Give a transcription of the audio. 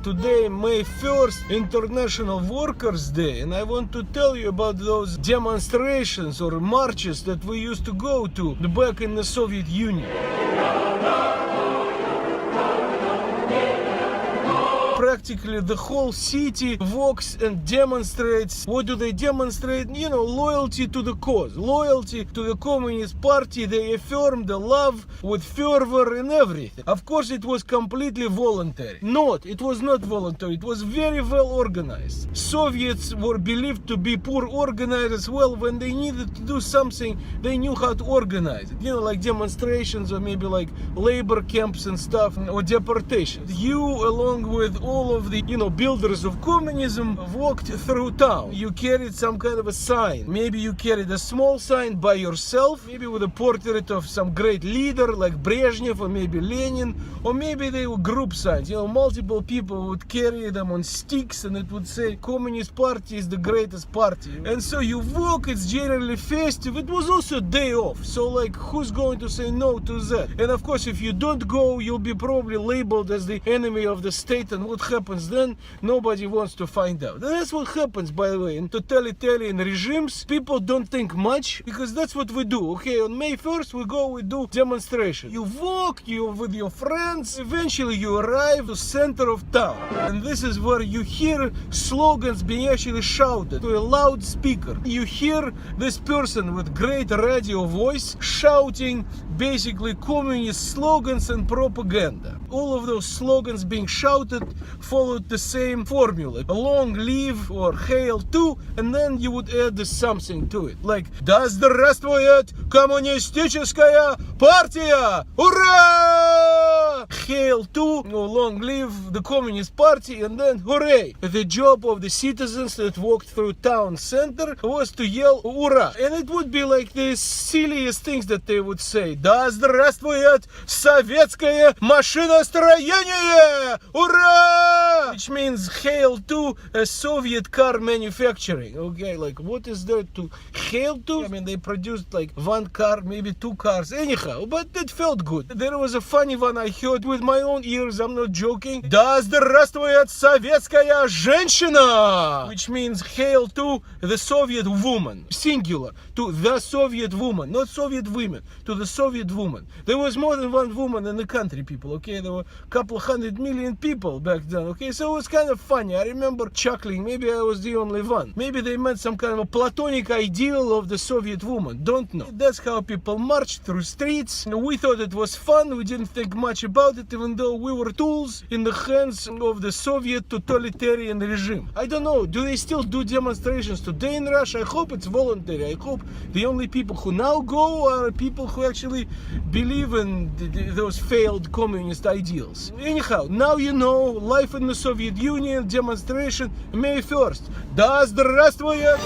Today, May 1st, International Workers' Day, and I want to tell you about those demonstrations or marches that we used to go to back in the Soviet Union. Practically the whole city walks and demonstrates. What do they demonstrate? You know, loyalty to the cause, loyalty to the Communist Party. They affirm the love with fervor and everything. Of course, it was completely voluntary. It was not voluntary. It was very well organized. Soviets were believed to be poor organizers as well. When they needed to do something, they knew how to organize it. You know, like demonstrations or maybe like labor camps and stuff, or deportations. You, along with all of the, builders of communism, walked through town. You carried some kind of a sign. Maybe you carried a small sign by yourself, maybe with a portrait of some great leader like Brezhnev or maybe Lenin, or maybe they were group signs. Multiple people would carry them on sticks and it would say Communist Party is the greatest party. And so you walk, it's generally festive. It was also a day off. So like, who's going to say no to that? And of course, if you don't go, you'll be probably labeled as the enemy of the state. And what happens then? Nobody wants to find out. And that's what happens, by the way, in totalitarian regimes. People don't think much because that's what we do. Okay, on May 1st we do demonstration. You walk, you're with your friends. Eventually you arrive to the center of town, and this is where you hear slogans being actually shouted to a loudspeaker. You hear this person with great radio voice shouting basically communist slogans and propaganda. All of those slogans being shouted followed the same formula: long live or hail to, and then you would add something to it, like "Да здравствует коммунистическая партия! Ура!" Hail to, or long live the Communist Party, and then hooray. The job of the citizens that walked through town center was to yell "Ура!" And it would be like the silliest things that they would say: "Да здравствует советское машиностроение! Ура!" Which means hail to a Soviet car manufacturing. Okay, like what is there to hail to? I mean, they produced like one car, maybe two cars, anyhow, but it felt good. There was a funny one I heard with my own ears, I'm not joking. "Да здравствует советская женщина!" Which means hail to the Soviet woman, singular, to the Soviet woman, not Soviet women, to the Soviet woman. There was more than one woman in the country, people, okay? There were a couple 100 million people back then, okay? So it was kind of funny. I remember chuckling. Maybe I was the only one. Maybe they meant some kind of a platonic ideal of the Soviet woman. Don't know. That's how people marched through streets. We thought it was fun. We didn't think much about it, even though we were tools in the hands of the Soviet totalitarian regime. I don't know. Do they still do demonstrations today in Russia? I hope it's voluntary. I hope the only people who now go are people who actually believe in those failed communist ideals. Anyhow, now you know, life in the Soviet Union, demonstration, May 1st. Да здравствует!